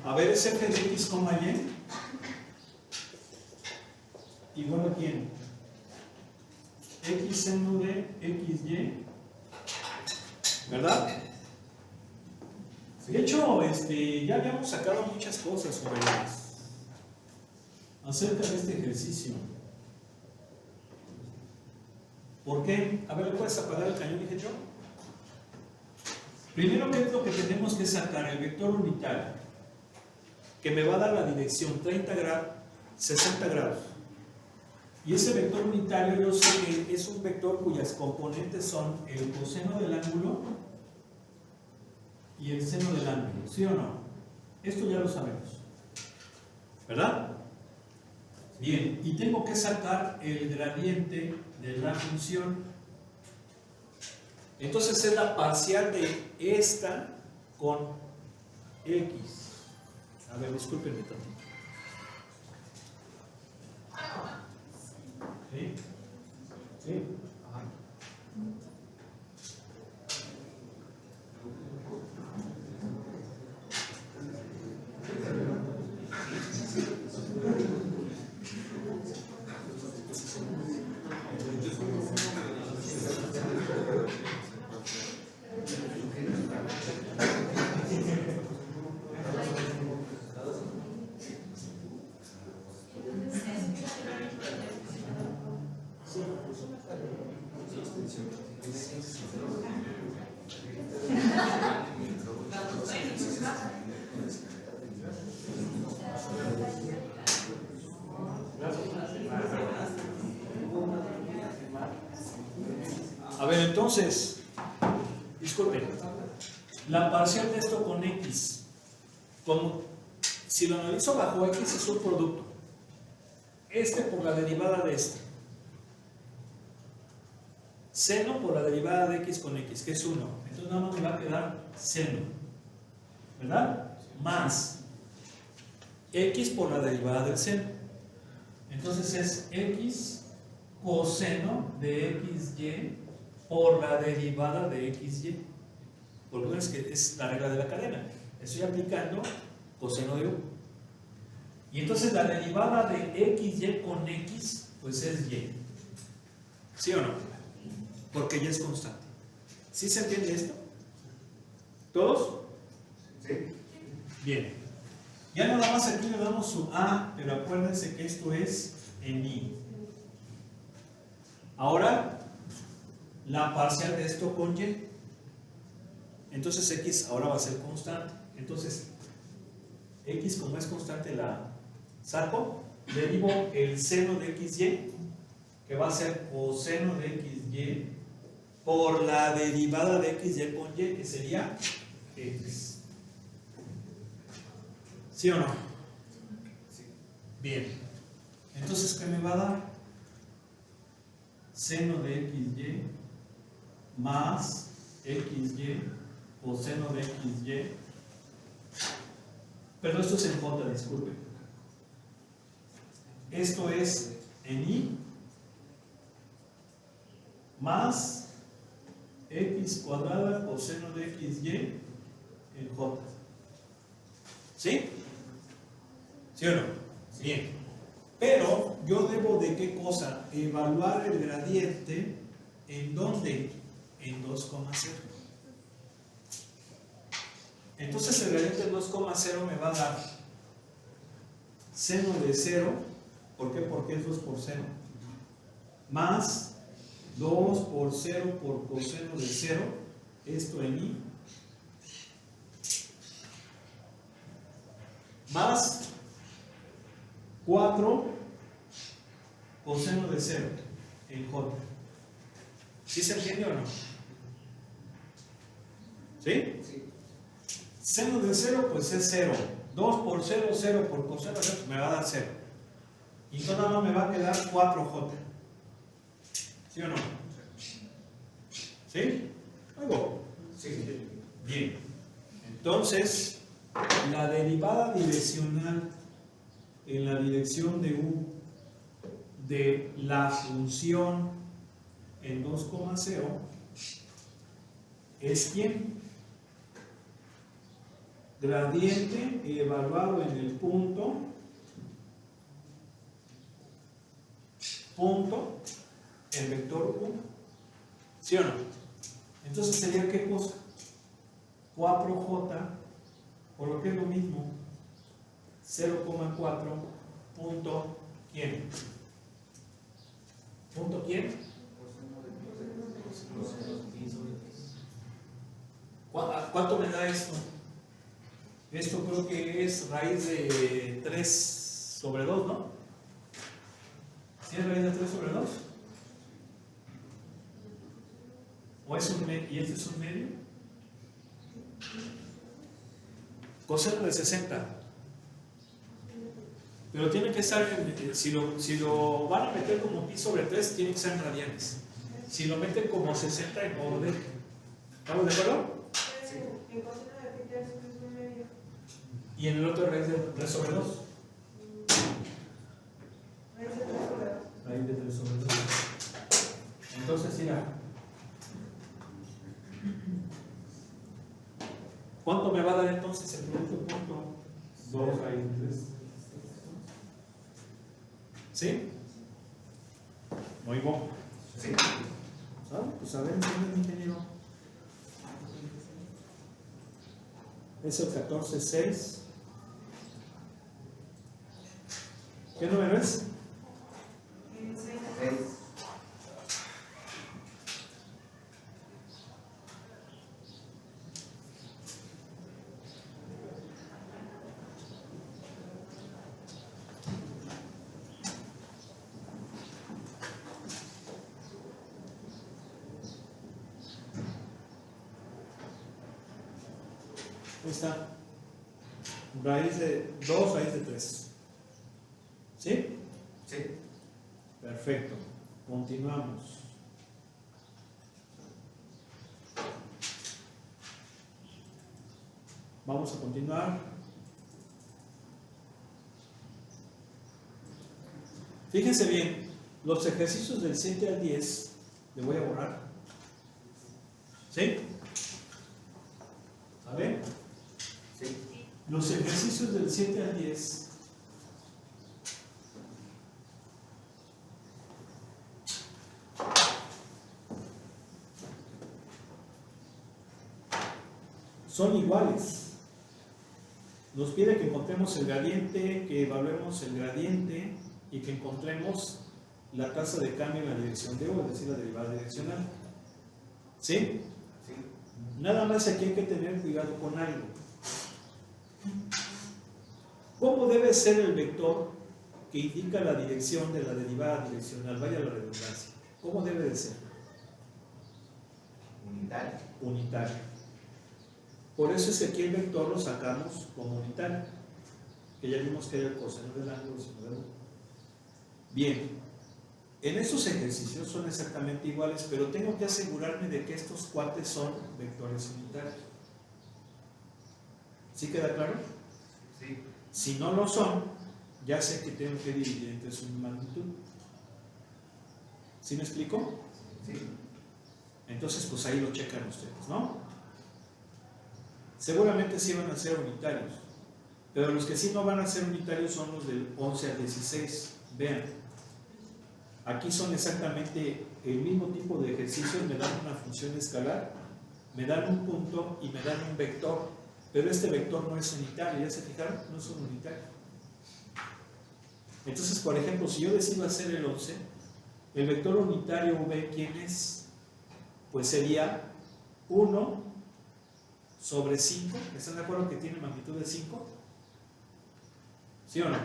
A ver, es f de x, y igual a quién? X seno de xy, ¿verdad? De hecho, ya habíamos sacado muchas cosas sobre acerca de este ejercicio. ¿Por qué? A ver, ¿le puedes apagar el cañón, dije yo? Primero, ¿qué es lo que tenemos que sacar? El vector unitario, que me va a dar la dirección 30 grados, 60 grados. Y ese vector unitario yo sé que es un vector cuyas componentes son el coseno del ángulo y el seno del ángulo, ¿sí o no? Esto ya lo sabemos, ¿verdad? Bien, y tengo que sacar el gradiente de la función. Entonces es la parcial de esta con x. A ver, discúlpenme tantito. ¿Sí? ¿Sí? Ajá. A ver, entonces, disculpen, la parcial de esto con x, como si lo analizo bajo x es un producto, por la derivada de este, seno por la derivada de x con x, que es 1, entonces nada más me va a quedar seno, ¿verdad? Más x por la derivada del seno, entonces es x coseno de xy por la derivada de xy, porque bueno, es que es la regla de la cadena, estoy aplicando coseno de u, y entonces la derivada de xy con x pues es y, ¿sí o no? Porque y es constante. ¿Sí se entiende esto? ¿Todos? Sí. Bien, ya nada más aquí le damos su a, pero acuérdense que esto es en y. Ahora la parcial de esto con y, entonces x ahora va a ser constante, entonces x como es constante la saco, derivo el seno de xy, que va a ser coseno de xy por la derivada de xy con y, que sería x. ¿Sí o no? Sí. Bien, entonces ¿qué me va a dar? Seno de xy más xy coseno de xy, pero esto es en j, disculpe. Esto es en y más x cuadrada coseno de xy en j. ¿Sí? ¿Sí o no? Bien. Pero yo debo de qué cosa? Evaluar el gradiente en ¿dónde? En 2,0. Entonces el gradiente en 2,0 me va a dar seno de 0, ¿por qué? Porque es 2 por 0, más 2 por 0 por coseno de 0, esto en y, más 4 coseno de 0 en j. ¿Sí se entiende o no? ¿Sí? Sí. Seno de 0 pues es 0. 2 por 0, 0 por coseno de 0 me va a dar 0. Y entonces nada más me va a quedar 4j. ¿Sí o no? ¿Sí? ¿Algo? Sí. Bien. Entonces, la derivada direccional en la dirección de u de la función en 2,0 es ¿quién? gradiente evaluado en el punto, el vector 1. ¿Sí o no? Entonces sería ¿qué cosa? 4j, por lo que es lo mismo, 0,4 punto ¿quién? ¿Punto quién? ¿Cuánto me da esto? Esto creo que es raíz de 3 sobre 2, ¿no? ¿Sí es raíz de 3 sobre 2? ¿O es un medio? ¿Y este es un medio? Coseno de 60. Pero tiene que estar, si lo van a meter como pi sobre 3, tiene que ser en radianes. Si lo meten como 60 en modo de. ¿Estamos de acuerdo? En coseno de pi tercio es un medio. Y en el otro raíz de 3 sobre 2. Raíz de 3 sobre 2. Raíz de 3 sobre 2. Entonces, mira. ¿Cuánto me va a dar entonces el producto punto? 2 raíz de 3. ¿Sí? Muy bueno. Sí. ¿Sabes? Pues a ver, señor ingeniero. Es el 14.6. ¿Qué número es? El 6. 6. Ahí está. Raíz de 2, raíz de 3. ¿Sí? Sí. Perfecto. Continuamos. Vamos a continuar. Fíjense bien, los ejercicios del 7 al 10, le voy a borrar. ¿Sí? ¿Sale? Sí. Los ejercicios del 7 al 10 son iguales. Nos pide que encontremos el gradiente, que evaluemos el gradiente y que encontremos la tasa de cambio en la dirección de U, es decir, la derivada direccional. ¿Sí? Sí. Nada más aquí hay que tener cuidado con algo. ¿Cómo debe ser el vector que indica la dirección de la derivada direccional? Vaya la redundancia. ¿Cómo debe de ser? Unitario. Unitario. Por eso es que aquí el vector lo sacamos como unitario, que ya vimos que era el coseno del ángulo seno de U. Bien, en estos ejercicios son exactamente iguales, pero tengo que asegurarme de que estos cuates son vectores unitarios. ¿Sí queda claro? Sí. Si no lo son, ya sé que tengo que dividir entre su magnitud. ¿Sí me explico? Sí. Entonces, pues ahí lo checan ustedes, ¿no? Seguramente sí van a ser unitarios, pero los que sí no van a ser unitarios son los del 11 al 16. Vean, aquí son exactamente el mismo tipo de ejercicios, me dan una función escalar, me dan un punto y me dan un vector, pero este vector no es unitario, ¿ya se fijaron? No es un unitario. Entonces, por ejemplo, si yo decido hacer el 11, el vector unitario V, ¿quién es? Pues sería 1 sobre 5. ¿Están de acuerdo que tiene magnitud de 5? ¿Sí o no?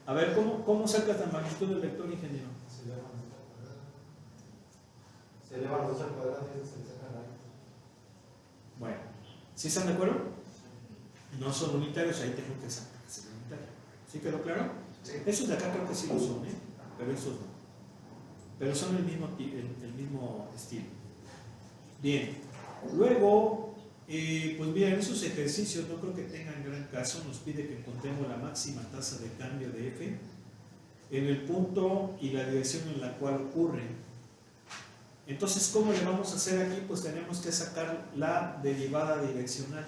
A ver, ¿cómo sacas la magnitud del vector, ingeniero? Se eleva los 2 al cuadrado y se le saca la raíz. Bueno, ¿sí están de acuerdo? No son unitarios, ahí tengo que sacar ese unitario. ¿Sí quedó claro? Sí. Esos de acá creo que sí lo son, pero esos no. Pero son el mismo estilo. Bien, luego, pues mira, en esos ejercicios no creo que tengan gran caso, nos pide que encontremos la máxima tasa de cambio de F en el punto y la dirección en la cual ocurre. Entonces, ¿cómo le vamos a hacer aquí? Pues tenemos que sacar la derivada direccional.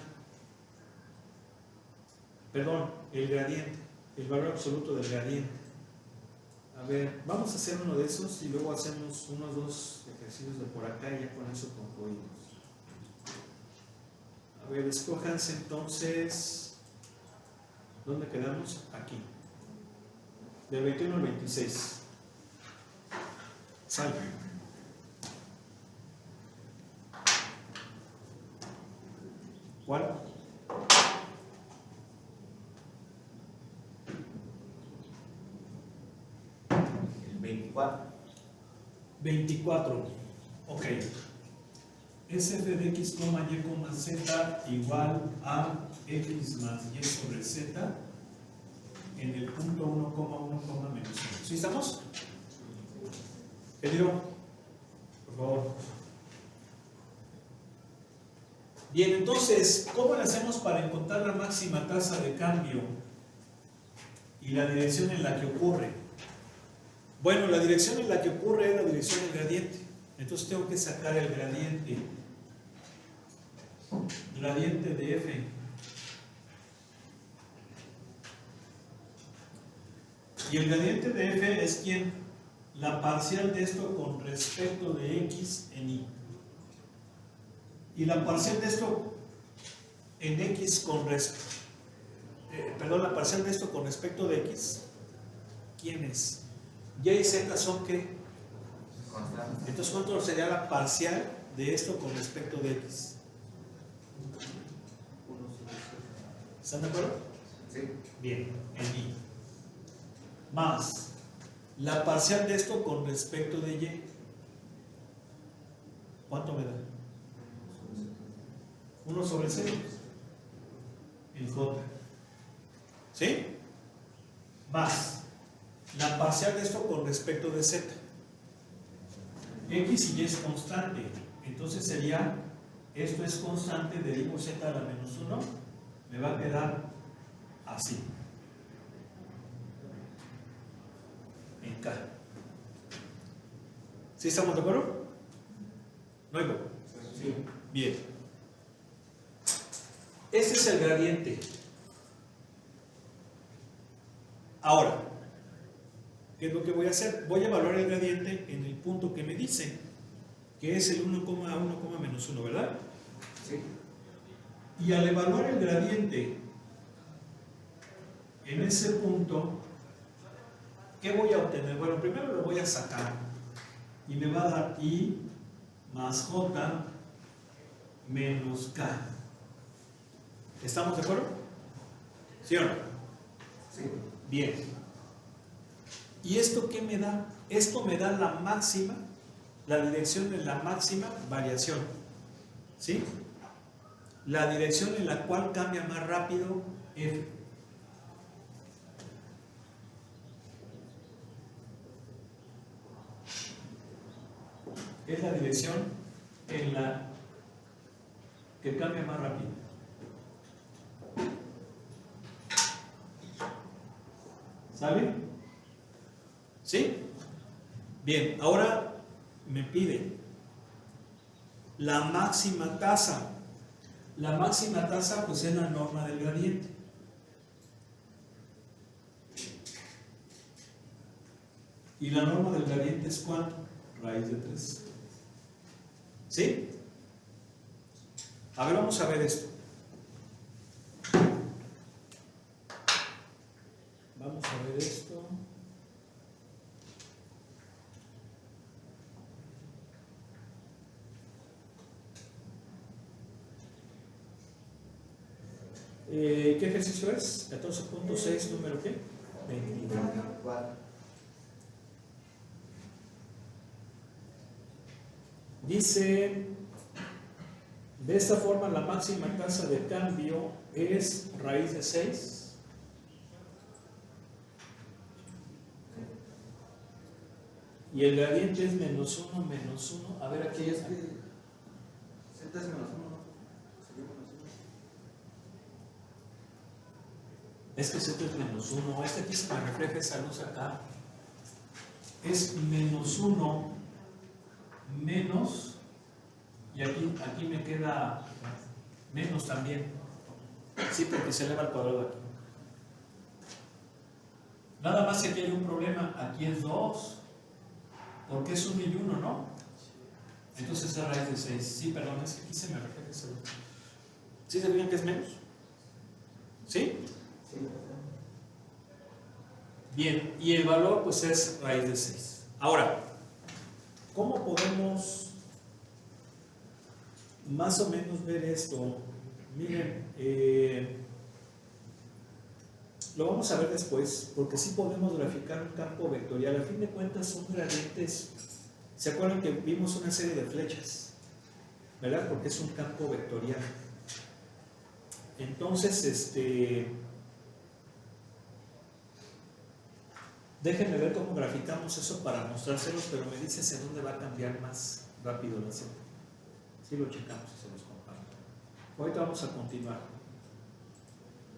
Perdón, el gradiente, el valor absoluto del gradiente. A ver, vamos a hacer uno de esos y luego hacemos unos 2 ejercicios de por acá y ya con eso concluimos. A ver, escójanse entonces. ¿Dónde quedamos? Aquí. Del 21 al 26. Salve. ¿Cuál? El 24. 24. Ok. Es f de x, y, z igual a x más y sobre z en el punto 1,1, menos 1. ¿Sí estamos? Pedro, por favor. Bien, entonces, ¿cómo le hacemos para encontrar la máxima tasa de cambio y la dirección en la que ocurre? Bueno, la dirección en la que ocurre es la dirección del gradiente. Entonces tengo que sacar el gradiente. Gradiente de f. Y el gradiente de f es ¿quién? La parcial de esto con respecto de x en y. Y la parcial de esto en x con respecto, la parcial de esto con respecto de x, ¿quién es? Y y z son ¿qué? Constante. Entonces, ¿cuánto sería la parcial de esto con respecto de x? ¿Están de acuerdo? Sí. Bien, en y. Más la parcial de esto con respecto de y. ¿Cuánto me da? 1 sobre 0. El j. ¿Sí? Más la parcial de esto con respecto de z. X y y es constante. Entonces sería, esto es constante, derivo z a la menos 1, me va a quedar así. En K. ¿Sí estamos de acuerdo? ¿No oigo? Sí. Bien. Este es el gradiente. Ahora, ¿qué es lo que voy a hacer? Voy a evaluar el gradiente en el punto que me dice, que es el 1,1, menos 1, ¿verdad? Sí. Y al evaluar el gradiente en ese punto, ¿qué voy a obtener? Bueno, primero lo voy a sacar y me va a dar i más j menos k. ¿Estamos de acuerdo? ¿Sí o no? Sí. Bien. ¿Y esto qué me da? Esto me da la máxima, la dirección de la máxima variación. ¿Sí? La dirección en la cual cambia más rápido f. Es la dirección en la que cambia más rápido. ¿Sabe? ¿Sí? Bien, ahora me pide la máxima tasa. La máxima tasa pues es la norma del gradiente. ¿Y la norma del gradiente es cuánto? Raíz de 3. ¿Sí? A ver, vamos a ver esto. Vamos a ver esto. ¿Qué ejercicio es? 14.6, número qué? 24. 24. Dice, de esta forma la máxima tasa de cambio es raíz de 6. Y el gradiente es menos 1, menos 1. A ver, aquí Sí, es es que Z es menos 1, ¿no? Sería menos 1. Es que Z es menos 1. Este aquí se me refleja esa luz acá. Es menos 1 menos, y aquí me queda menos también. Sí, porque se eleva al cuadrado aquí. Nada más que aquí hay un problema, aquí es 2, porque es 1 y 1, ¿no? Entonces es raíz de 6. Sí, perdón, es que aquí se me refleja ese. ¿Sí se fijan que es menos? ¿Sí? Bien, y el valor pues es raíz de 6. Ahora, ¿cómo podemos más o menos ver esto? Miren, lo vamos a ver después, porque sí podemos graficar un campo vectorial. A fin de cuentas son gradientes. ¿Se acuerdan que vimos una serie de flechas? ¿Verdad? Porque es un campo vectorial. Entonces, déjenme ver cómo graficamos eso para mostrárselos, pero me dices en dónde va a cambiar más rápido la serie. Sí lo checamos y se los comparto. Ahorita vamos a continuar.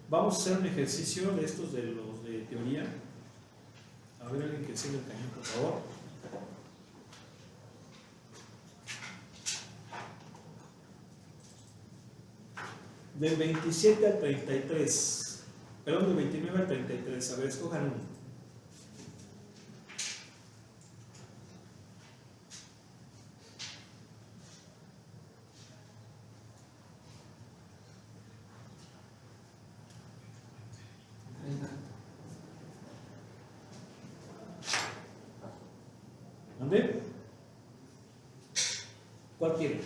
Vamos a hacer un ejercicio de estos de los de teoría. A ver, alguien que siga el cañón, por favor. Del 27 al 33. Perdón, del 29 al 33. A ver, escojan uno. ¿Dónde? ¿Cuál quiere?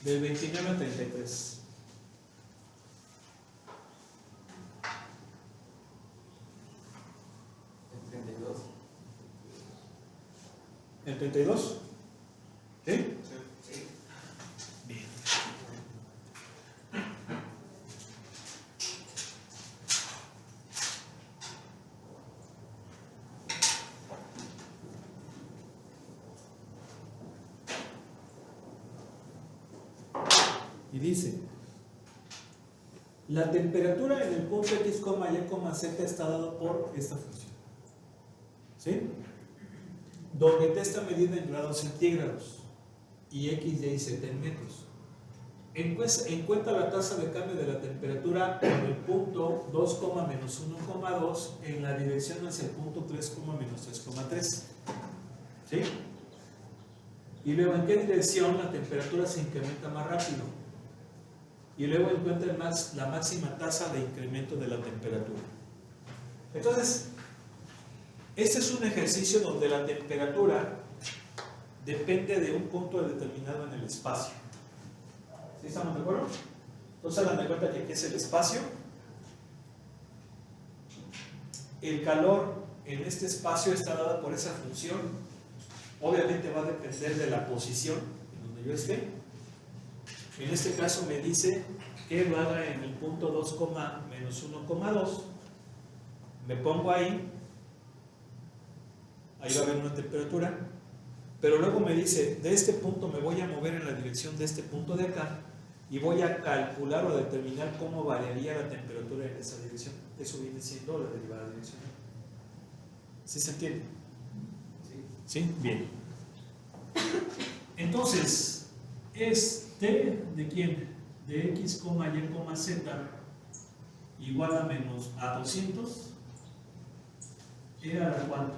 Del 29 al 33. El 32. ¿El 32? ¿Sí? Sí. Bien. Y dice, la temperatura en el punto X, Y, Z está dada por esta función. ¿Sí? Donde T está medida en grados centígrados y X, Y, Z en metros. Encuentra la tasa de cambio de la temperatura en el punto 2, menos 1,2 en la dirección hacia el punto 3, menos 3,3. ¿Sí? Y luego, ¿en qué dirección la temperatura se incrementa más rápido? Y luego encuentra la máxima tasa de incremento de la temperatura. Entonces, este es un ejercicio donde la temperatura depende de un punto determinado en el espacio. ¿Sí estamos de acuerdo? Entonces, hagan de cuenta que aquí es el espacio. El calor en este espacio está dado por esa función. Obviamente va a depender de la posición en donde yo esté. En este caso me dice que lo haga en el punto 2, menos 1,2. Me pongo ahí. Ahí va a haber una temperatura. Pero luego me dice, de este punto me voy a mover en la dirección de este punto de acá y voy a calcular o determinar cómo variaría la temperatura en esa dirección. Eso viene siendo la derivada direccional. ¿Sí se entiende? Sí. ¿Sí? Bien. Entonces, es T de quién? De X, Y, Z igual a menos a 200. ¿Era a cuánto?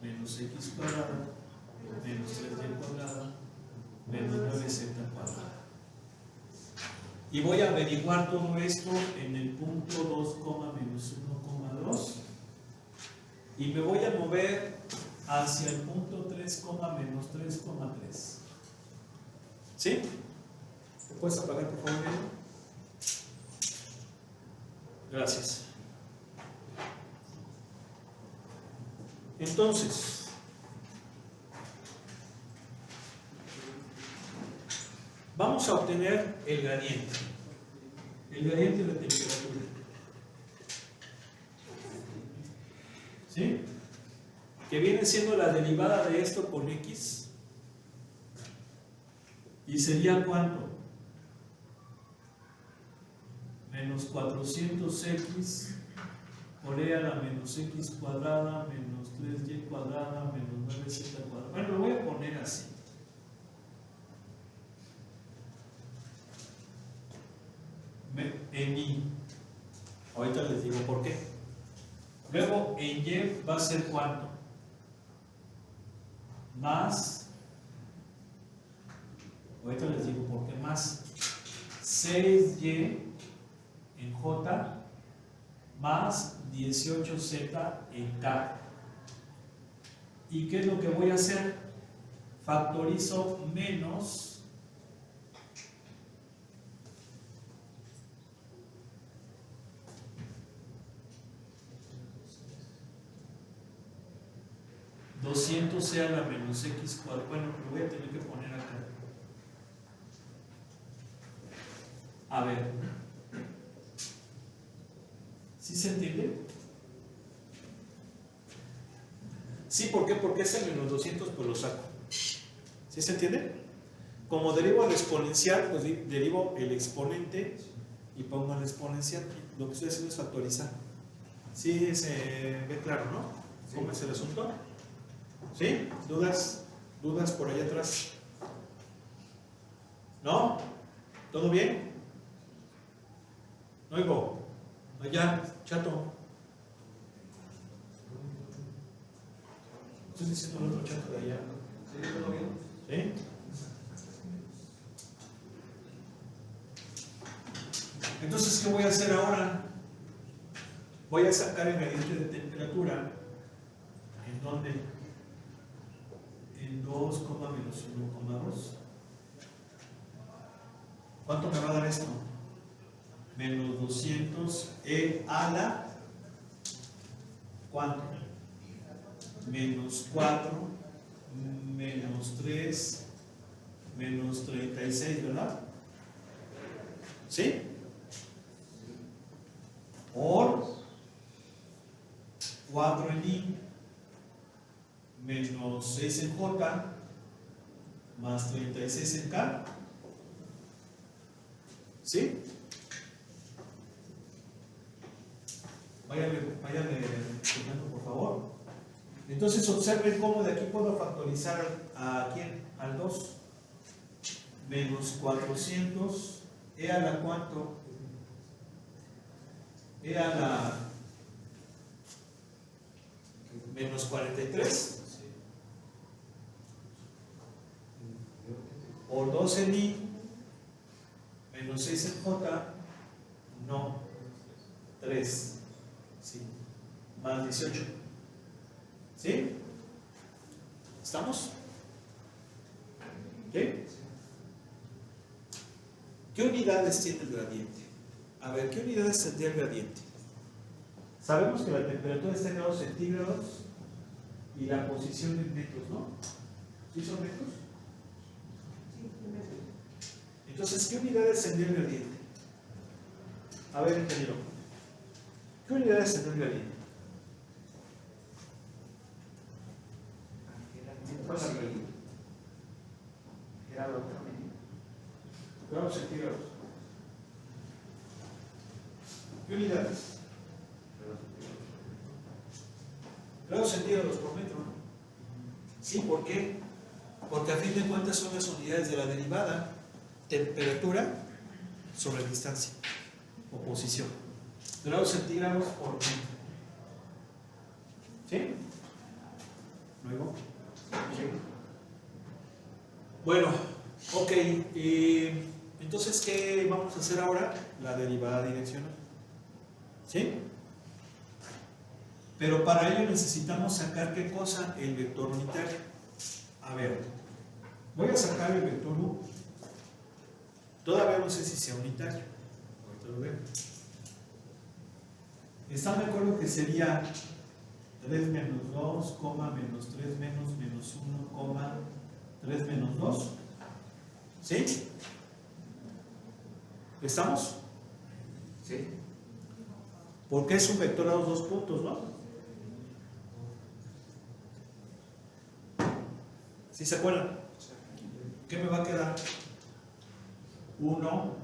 Menos X cuadrada menos 3Y cuadrada menos 9Z cuadrada. Y voy a averiguar todo esto en el punto 2, menos 1,2 y me voy a mover hacia el punto 3, menos 3,3. ¿Sí? ¿Me puedes apagar por favor? Gracias. Entonces, vamos a obtener el gradiente de temperatura. ¿Sí? Que viene siendo la derivada de esto con X. ¿Y sería cuánto? Menos 400X por E a la menos X cuadrada menos 3Y cuadrada menos 9Z cuadrada. Bueno, lo voy a en Y. Ahorita les digo por qué. Luego en Y va a ser ¿cuánto? Más, ahorita les digo por qué más, 6Y en J más 18Z en K. ¿Y qué es lo que voy a hacer? Factorizo menos 200C a la menos X cuadrado. Bueno, lo voy a tener que poner acá. A ver. ¿Sí se entiende? Sí, ¿por qué? Porque ese menos 200 pues lo saco. ¿Sí se entiende? Como derivo el exponencial, pues derivo el exponente y pongo el exponencial. Lo que estoy haciendo es factorizar. ¿Sí se ve claro, no? ¿Cómo es el asunto? ¿Sí? ¿Dudas? ¿Dudas por allá atrás? ¿No? ¿Todo bien? No oigo. Allá, chato. Estoy diciendo el otro chato de allá. ¿Sí? ¿Todo bien? ¿Sí? Entonces, ¿qué voy a hacer ahora? Voy a sacar el gradiente de temperatura. ¿En dónde? En 2, menos 1,2. ¿Cuánto me va a dar esto? Menos 200 E a la ¿cuánto? Menos 4, menos 3, menos 36, ¿verdad? ¿Sí? Por 4 en I, menos 6 en J, más 36 en K. ¿Sí? Váyale checando, por favor. Entonces observen cómo de aquí puedo factorizar a quién, al 2. Menos 400, E a la ¿cuánto? E a la menos 43. Por 2 en I, menos 6 en J, no, 3, sí, más 18. ¿Sí? ¿Estamos? ¿Qué? ¿Qué unidades tiene el gradiente? A ver, ¿qué unidades tendría el gradiente? Sabemos que la temperatura está en grados centígrados y la posición en metros, ¿no? ¿Sí son metros? Sí, primero. Entonces, ¿qué unidades tendría el gradiente? A ver, ingeniero. ¿Qué unidades tendría el gradiente? Grados centígrados. ¿Qué unidades? Grados centígrados por metro, ¿no? Sí, ¿por qué? Porque a fin de cuentas son las unidades de la derivada. Temperatura sobre distancia o posición. Grados centígrados por metro. ¿Sí? Luego. ¿Sí? Bueno, ok. Entonces, ¿qué vamos a hacer ahora? La derivada direccional. ¿Sí? Pero para ello necesitamos sacar ¿qué cosa? El vector unitario. A ver, voy a sacar el vector U. Todavía no sé si sea unitario. Ahorita lo veo. ¿Están de acuerdo que sería 3 menos 2, menos 3 menos 1, 3 menos 2? ¿Sí? ¿Estamos? Sí. Porque es un vector a los dos puntos, ¿no? ¿Sí se acuerdan? ¿Qué me va a quedar? 1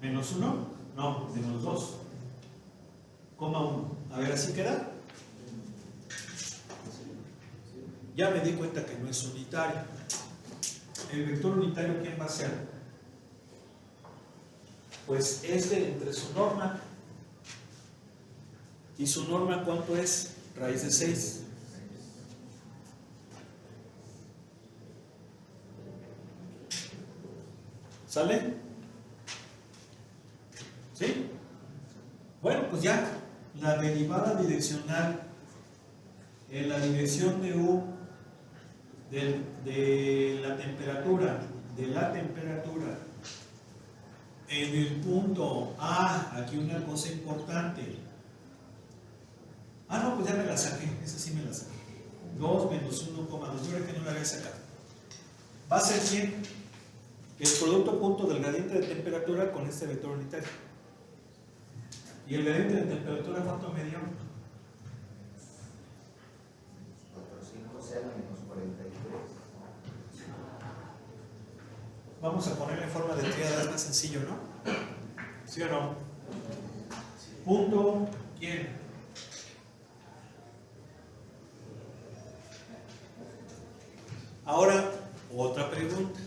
menos 1, no, menos 2, coma 1. A ver, ¿así queda? Ya me di cuenta que no es unitario. El vector unitario, ¿quién va a ser? Pues es entre su norma. ¿Y su norma cuánto es? Raíz de 6. ¿Sale? ¿Sí? Bueno, pues ya, la derivada direccional en la dirección de U de la temperatura en el punto A, aquí una cosa importante. No, pues ya me la saqué, esa sí me la saqué. 2 menos 1,2, yo creo que no la había sacado. Va a ser 100. El producto punto del gradiente de temperatura con este vector unitario. ¿Y el gradiente de temperatura cuánto me dio? 4,5 sea menos 43. Vamos a ponerle en forma de tríada, es más sencillo, ¿no? ¿Sí o no? Punto, ¿quién? Ahora, otra pregunta.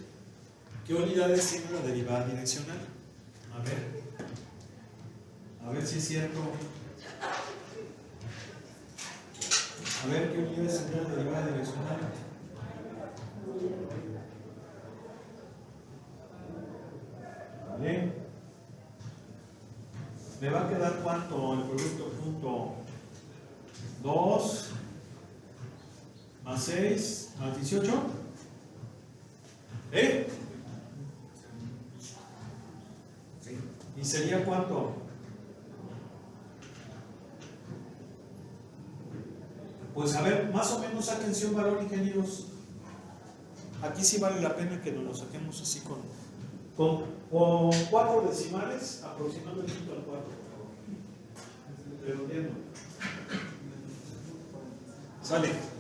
¿Qué unidades tiene la derivada direccional? A ver si es cierto. A ver qué unidades tiene la derivada direccional. ¿Vale? ¿Me va a quedar cuánto el producto punto? 2 más 6 más 18. ¿Y sería cuánto? Pues a ver, más o menos sáquense un valor, ingenieros. Aquí sí vale la pena que nos lo saquemos así con 4 decimales, aproximadamente al 4, redondeando. Sale.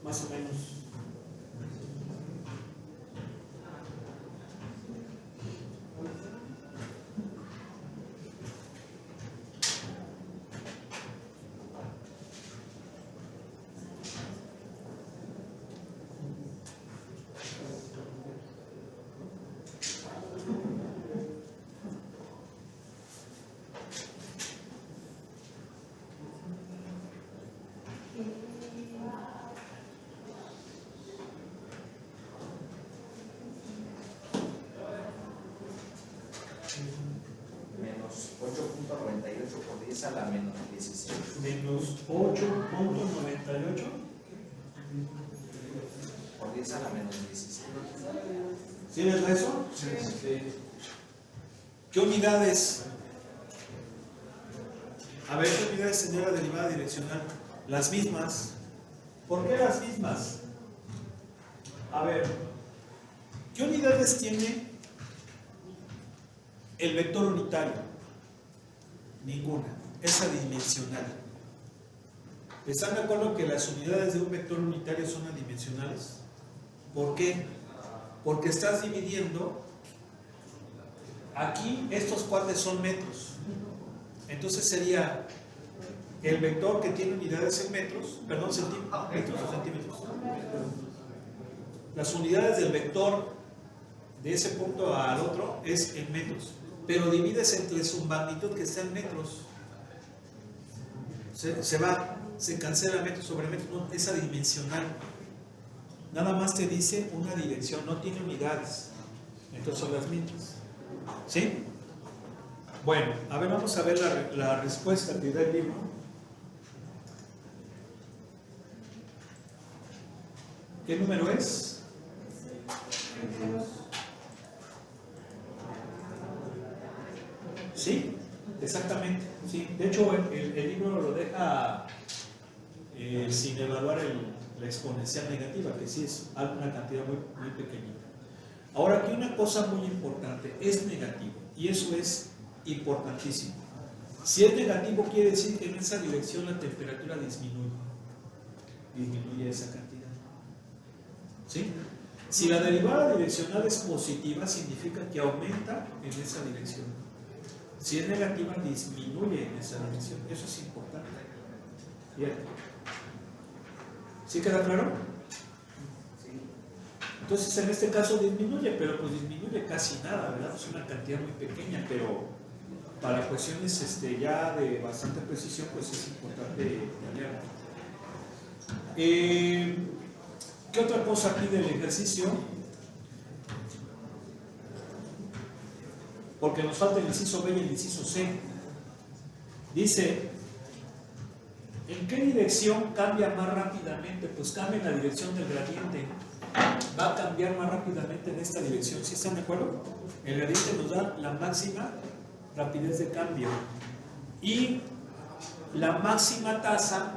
Más o menos. Menos 8,98 por 10 a la menos 16. Menos 8,98 Por 10 a la menos 16. ¿Sí les da eso? Sí. ¿Qué unidades? A ver, ¿qué unidades tendría la derivada direccional? Las mismas. ¿Por qué las mismas? A ver, ¿qué unidades tiene el vector unitario? Ninguna. Es adimensional. ¿Están de acuerdo que las unidades de un vector unitario son adimensionales? ¿Por qué? Porque estás dividiendo. Aquí estos cuates son metros. Entonces sería el vector que tiene unidades en metros, perdón, metros o centímetros. Las unidades del vector de ese punto al otro es en metros, pero divides entre su magnitud que está en metros. Se cancela metros sobre metros, no, es adimensional. Nada más te dice una dirección, no tiene unidades. Entonces son las mismas. ¿Sí? Bueno, a ver, vamos a ver la respuesta que da el libro. ¿Qué número es? ¿Sí? Exactamente. Sí. De hecho, el libro lo deja sin evaluar la exponencial negativa, que sí es una cantidad muy, muy pequeñita. Ahora, aquí una cosa muy importante, es negativo, y eso es importantísimo. Si es negativo, quiere decir que en esa dirección la temperatura disminuye esa cantidad. ¿Sí? Si la derivada direccional es positiva, significa que aumenta en esa dirección. Si es negativa, disminuye en esa dirección. Eso es importante. Bien. ¿Sí queda claro? Sí. Entonces, en este caso disminuye, pero pues disminuye casi nada, ¿verdad? Es una cantidad muy pequeña, pero para cuestiones ya de bastante precisión, pues es importante cambiarlo. ¿Qué otra cosa pide el ejercicio? Porque nos falta el inciso B y el inciso C. Dice, ¿en qué dirección cambia más rápidamente? Pues cambia en la dirección del gradiente. Va a cambiar más rápidamente en esta dirección. ¿Sí están de acuerdo? El gradiente nos da la máxima rapidez de cambio. Y la máxima tasa,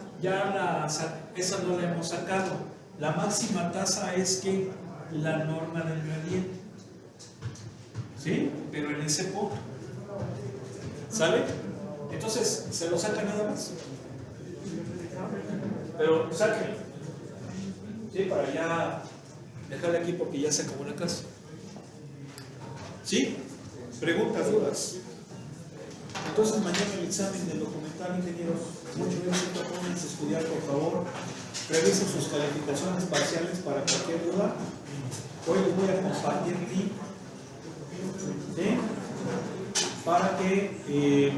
esa no la hemos sacado. La máxima tasa es que la norma del gradiente. ¿Sí? Pero en ese punto. ¿Sale? Entonces, se lo saca nada más. Pero sáquenlo. ¿Sí? Para ya dejarle aquí porque ya se acabó la clase. ¿Sí? Preguntas, dudas. Entonces mañana el examen del documental, ingenieros. Mucho éxito, pónganse a estudiar, por favor. Revisen sus calificaciones parciales para cualquier duda. Hoy les voy a compartir link, ¿sí? Para que